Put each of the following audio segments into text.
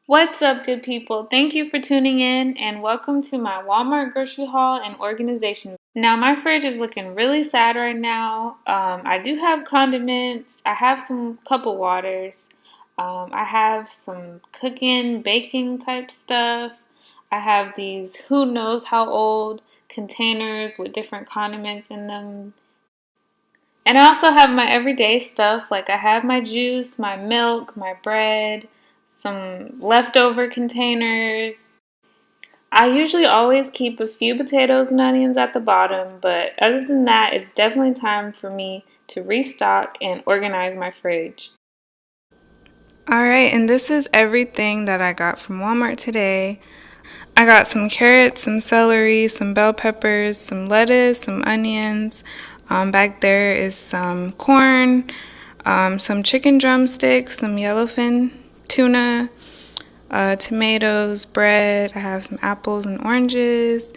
What's up, good people? Thank you for tuning in and welcome to my Walmart grocery haul and organization. Now, my fridge is looking really sad right now. I do have condiments, I have some cup of waters, I have some cooking, baking type stuff. I have these who knows how old containers with different condiments in them. And I also have my everyday stuff, like I have my juice, my milk, my bread, some leftover containers. I usually always keep a few potatoes and onions at the bottom, but other than that, it's definitely time for me to restock and organize my fridge. Alright, and this is everything that I got from Walmart today. I got some carrots, some celery, some bell peppers, some lettuce, some onions. Back there is some corn, some chicken drumsticks, some yellowfin tuna, tomatoes, bread. I have some apples and oranges.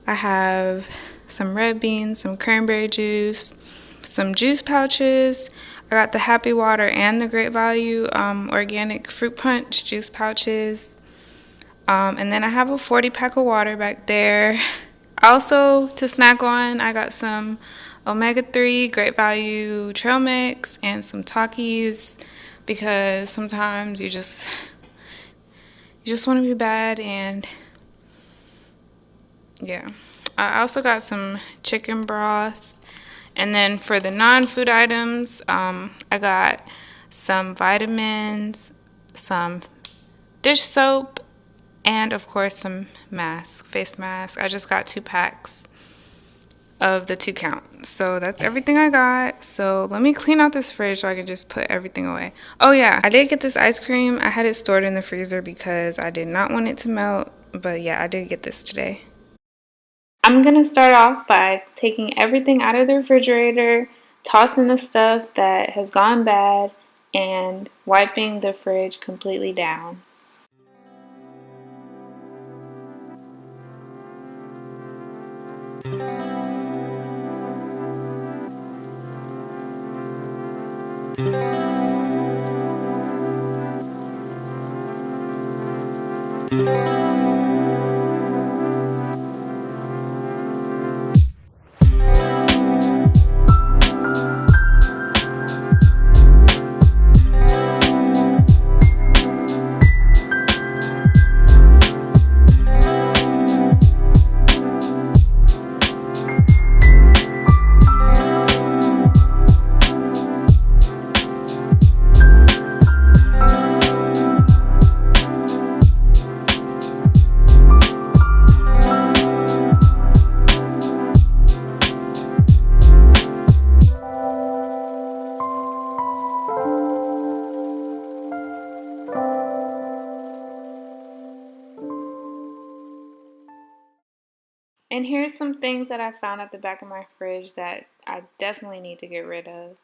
I have some red beans, some cranberry juice, some juice pouches. I got the Happy Water and the Great Value organic fruit punch juice pouches. And then I have a 40 pack of water back there. Also, to snack on, I got some omega-3 Great Value trail mix and some Takis because sometimes you just want to be bad. And yeah, I also got some chicken broth. And then for the non-food items, I got some vitamins, some dish soap, and of course some face masks. I just got 2 packs of the 2 count. So that's everything I got. So let me clean out this fridge so I can just put everything away. Oh yeah, I did get this ice cream. I had it stored in the freezer because I did not want it to melt. But yeah, I did get this today. I'm going to start off by taking everything out of the refrigerator, tossing the stuff that has gone bad, and wiping the fridge completely down. And here's some things that I found at the back of my fridge that I definitely need to get rid of.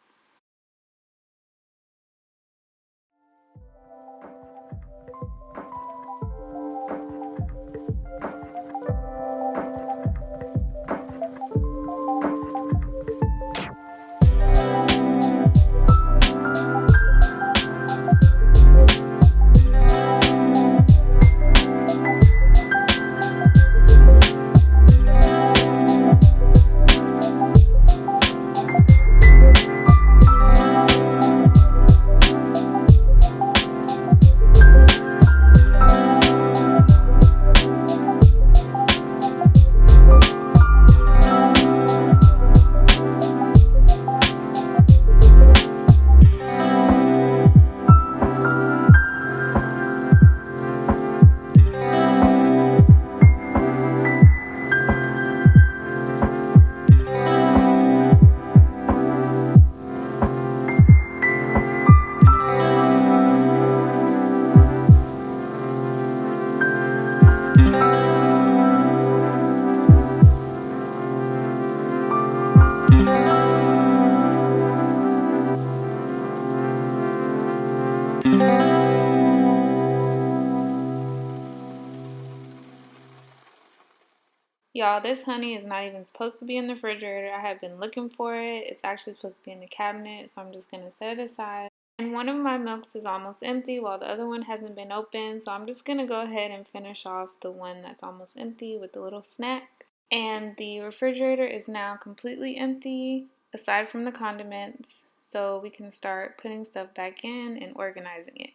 Y'all, this honey is not even supposed to be in the refrigerator. I have been looking for it. It's actually supposed to be in the cabinet, so I'm just going to set it aside. And one of my milks is almost empty while the other one hasn't been opened. So I'm just going to go ahead and finish off the one that's almost empty with a little snack. And the refrigerator is now completely empty aside from the condiments. So we can start putting stuff back in and organizing it.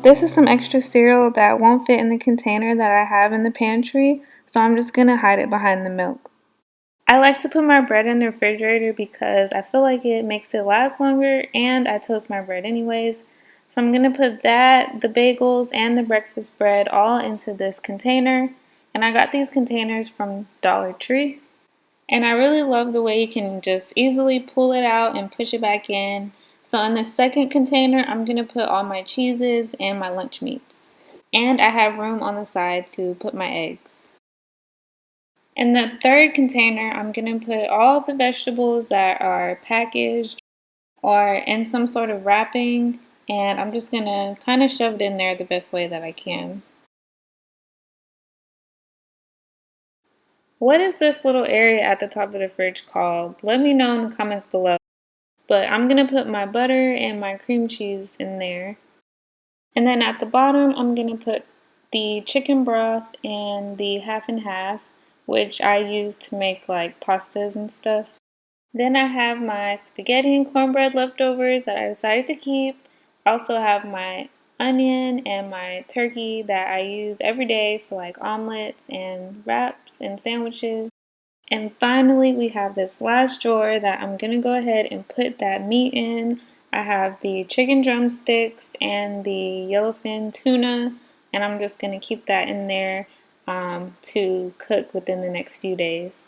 This is some extra cereal that won't fit in the container that I have in the pantry, so I'm just going to hide it behind the milk. I like to put my bread in the refrigerator because I feel like it makes it last longer, and I toast my bread anyways. So I'm going to put that, the bagels, and the breakfast bread all into this container. And I got these containers from Dollar Tree. And I really love the way you can just easily pull it out and push it back in. So in the second container, I'm going to put all my cheeses and my lunch meats. And I have room on the side to put my eggs. In the third container, I'm going to put all the vegetables that are packaged or in some sort of wrapping. And I'm just going to kind of shove it in there the best way that I can. What is this little area at the top of the fridge called? Let me know in the comments below. But I'm going to put my butter and my cream cheese in there. And then at the bottom, I'm going to put the chicken broth and the half and half, which I use to make like pastas and stuff. Then I have my spaghetti and cornbread leftovers that I decided to keep. I also have my onion and my turkey that I use every day for like omelets and wraps and sandwiches. And finally, we have this last drawer that I'm going to go ahead and put that meat in. I have the chicken drumsticks and the yellowfin tuna, and I'm just going to keep that in there to cook within the next few days.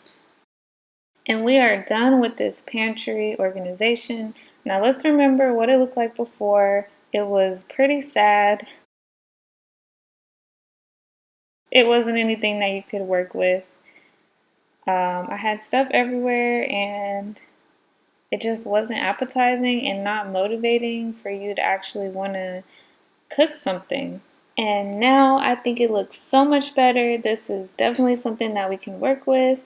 And we are done with this pantry organization. Now let's remember what it looked like before. It was pretty sad. It wasn't anything that you could work with. I had stuff everywhere and it just wasn't appetizing and not motivating for you to actually want to cook something. And now I think it looks so much better. This is definitely something that we can work with.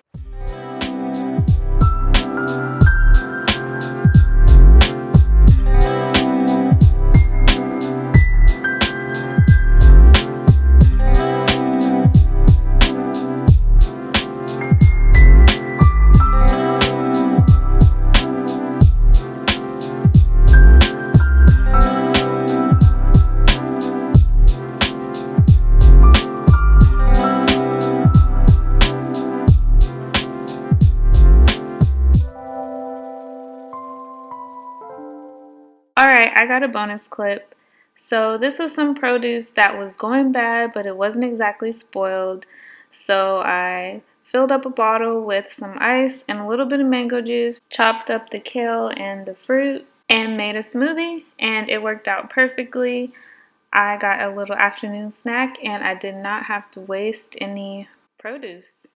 Alright, I got a bonus clip. So this was some produce that was going bad, but it wasn't exactly spoiled. So I filled up a bottle with some ice and a little bit of mango juice, chopped up the kale and the fruit, and made a smoothie, and it worked out perfectly. I got a little afternoon snack, and I did not have to waste any produce.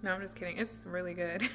No, I'm just kidding. It's really good.